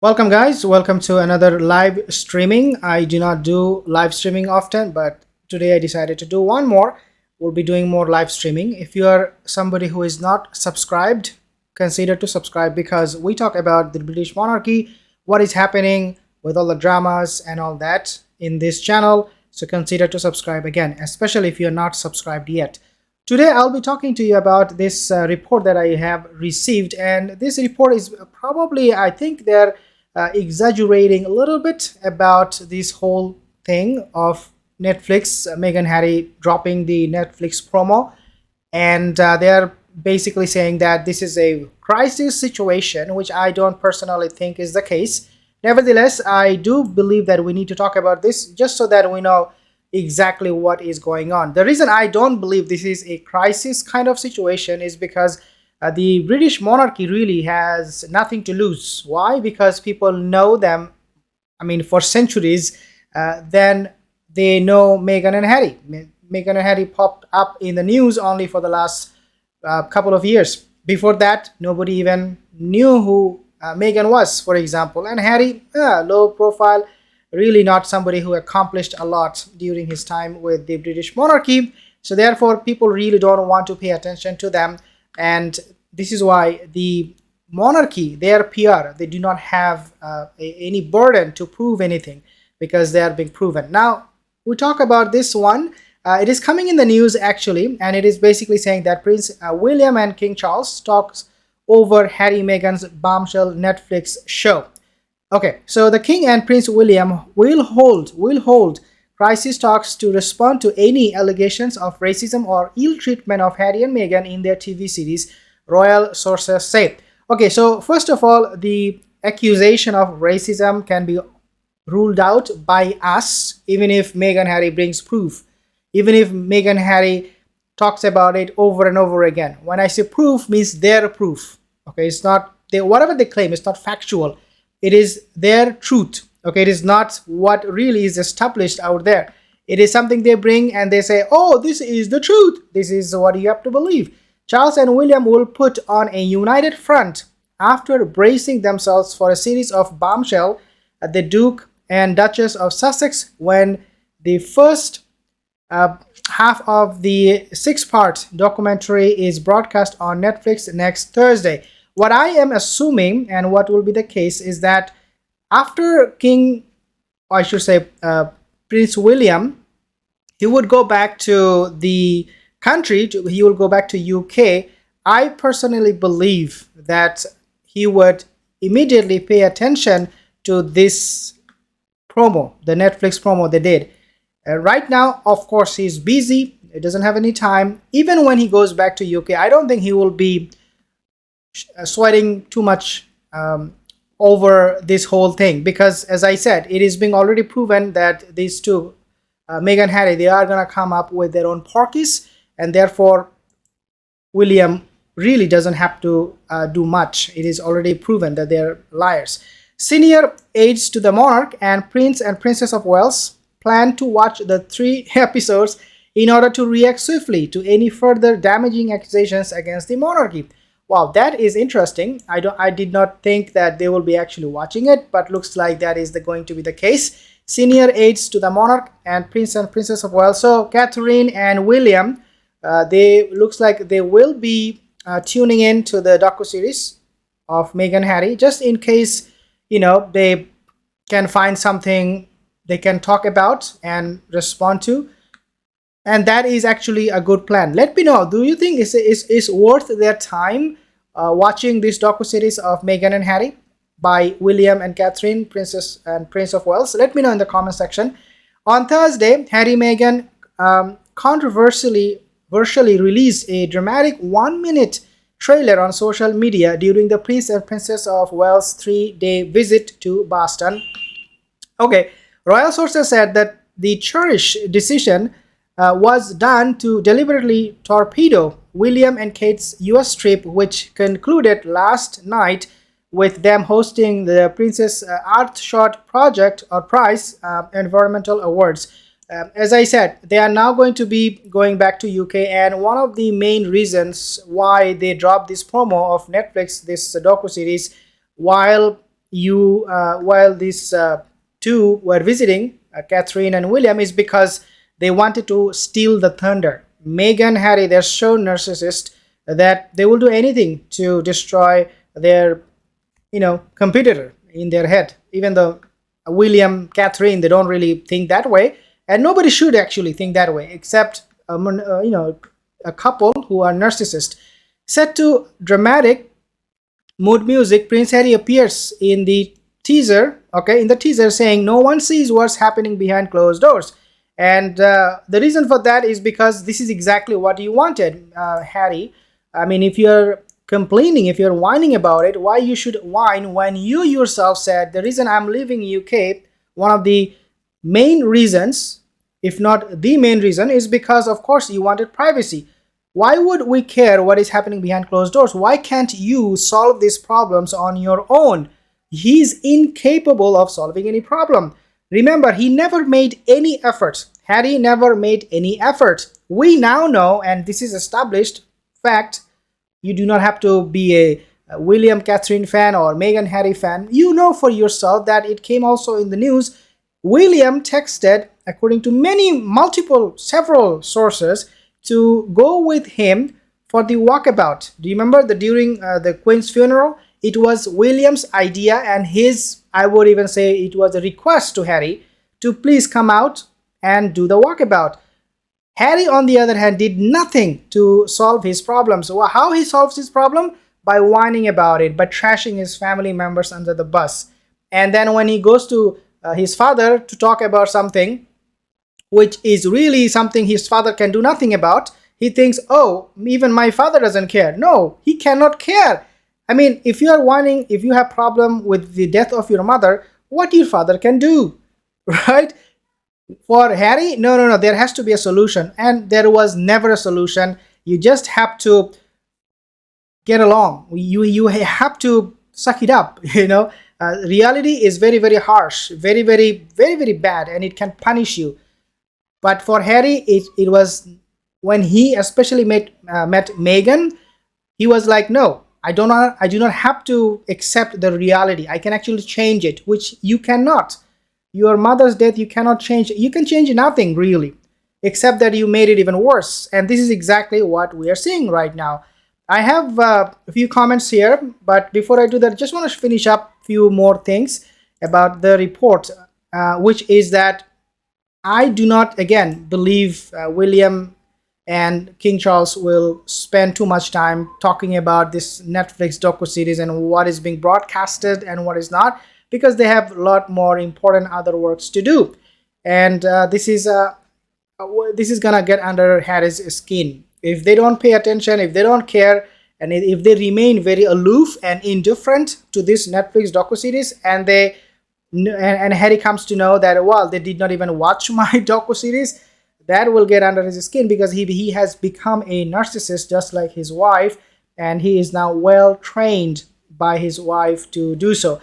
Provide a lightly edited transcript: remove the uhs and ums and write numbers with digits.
Welcome, guys. Welcome to another live streaming. I do not do live streaming often, but today I decided to do one more. We'll be doing more live streaming. If you are somebody who is not subscribed, consider to subscribe because we talk about the British monarchy, what is happening with all the dramas and all that in this channel. So consider to subscribe again, especially if you're not subscribed yet. Today I'll be talking to you about this report that I have received, and this report is probably, I think they're exaggerating a little bit about this whole thing of Netflix, Meghan Harry dropping the Netflix promo, and they're basically saying that this is a crisis situation, which I don't personally think is the case. Nevertheless, I do believe that we need to talk about this just so that we know exactly what is going on. The reason I don't believe this is a crisis kind of situation is because the British monarchy really has nothing to lose. Why? Because people know them, I mean, for centuries. Then they know Meghan and Harry. Meghan and Harry popped up in the news only for the last couple of years. Before that, nobody even knew who Meghan was, for example. And Harry, low profile, really not somebody who accomplished a lot during his time with the British monarchy. So therefore, people really don't want to pay attention to them. And this is why the monarchy, their PR, they do not have any burden to prove anything because they are being proven. Now, we talk about this one. It is coming in the news actually, and it is basically saying that Prince William and King Charles talks over Harry Meghan's bombshell Netflix show. Okay, so the King and Prince William will hold crisis talks to respond to any allegations of racism or ill treatment of Harry and Meghan in their TV series, royal sources say. Okay, so first of all, the accusation of racism can be ruled out by us, even if Meghan Harry brings proof, even if Meghan Harry talks about it over and over again. When I say proof, means their proof. Okay, it's not whatever they claim, it's not factual. It is their truth. Okay, it is not what really is established out there. It is something they bring and they say, oh, this is the truth. This is what you have to believe. Charles and William will put on a united front after bracing themselves for a series of bombshell at the Duke and Duchess of Sussex when the first half of the six-part documentary is broadcast on Netflix next Thursday. What I am assuming and what will be the case is that after Prince William, he would go back to the country, he will go back to UK. I personally believe that he would immediately pay attention to this promo, the Netflix promo they did. Right now, of course, he's busy. He doesn't have any time. Even when he goes back to UK, I don't think he will be sweating too much over this whole thing because, as I said, it is being already proven that these two, Meghan and Harry, they are going to come up with their own porkies, and therefore William really doesn't have to do much. It is already proven that they're liars. Senior aides to the monarch and Prince and Princess of Wales plan to watch the 3 episodes in order to react swiftly to any further damaging accusations against the monarchy. Wow, that is interesting. I did not think that they will be actually watching it, but looks like that is going to be the case. Senior aides to the monarch and Prince and Princess of Wales. So Catherine and William, they looks like they will be tuning in to the docu-series of Meghan and Harry, just in case, they can find something they can talk about and respond to. And that is actually a good plan. Let me know, do you think it's worth their time watching this docu-series of Meghan and Harry by William and Catherine, Princess and Prince of Wales? Let me know in the comment section. On Thursday, Harry and Meghan controversially released a dramatic 1-minute trailer on social media during the Prince and Princess of Wales 3-day visit to Boston. Okay, royal sources said that the cherished decision was done to deliberately torpedo William and Kate's US trip, which concluded last night with them hosting the Princess Earthshot Project or Prize Environmental Awards. As I said, they are now going to be going back to UK, and one of the main reasons why they dropped this promo of Netflix, this docu-series, while while these two were visiting, Catherine and William, is because they wanted to steal the thunder. Meghan, Harry, they're so narcissist that they will do anything to destroy their competitor in their head. Even though William, Catherine, they don't really think that way, and nobody should actually think that way, except a couple who are narcissist. Set to dramatic mood music, Prince Harry appears in the teaser. Okay, in the teaser, saying no one sees what's happening behind closed doors, and the reason for that is because this is exactly what you wanted, Harry. I mean, if you're complaining, if you're whining about it, why you should whine when you yourself said the reason I'm leaving UK, one of the main reasons, if not the main reason, is because of course you wanted privacy. Why would we care what is happening behind closed doors? Why can't you solve these problems on your own? He's incapable of solving any problem. Remember, he never made any effort. Harry never made any effort. We now know, and this is established fact, you do not have to be a William Catherine fan or Meghan Harry fan. You know for yourself that it came also in the news. William texted, according to several sources, to go with him for the walkabout. Do you remember during the Queen's funeral? It was William's idea, and I would even say it was a request to Harry to please come out and do the walkabout. Harry, on the other hand, did nothing to solve his problem. So how he solves his problem? By whining about it, by trashing his family members under the bus. And then when he goes to his father to talk about something, which is really something his father can do nothing about, he thinks, oh, even my father doesn't care. No, he cannot care. I mean, if you are whining, if you have problem with the death of your mother, what your father can do, right? For Harry, no, there has to be a solution, and there was never a solution. You just have to get along. You have to suck it up. Reality is very, very harsh, very, very, very, very bad, and it can punish you. But for Harry, it was when he especially met Meghan, he was like, no, I do not have to accept the reality. I can actually change it, which you cannot. Your mother's death, you cannot change. You can change nothing really, except that you made it even worse. And this is exactly what we are seeing right now. I have a few comments here, but before I do that, I just want to finish up a few more things about the report, which is that I do not, again, believe William and King Charles will spend too much time talking about this Netflix docu-series and what is being broadcasted and what is not, because they have a lot more important other works to do. And this is gonna get under Harry's skin. If they don't pay attention, if they don't care, and if they remain very aloof and indifferent to this Netflix docu-series, and Harry comes to know that, well, they did not even watch my docu-series, that will get under his skin, because he has become a narcissist just like his wife, and he is now well trained by his wife to do so.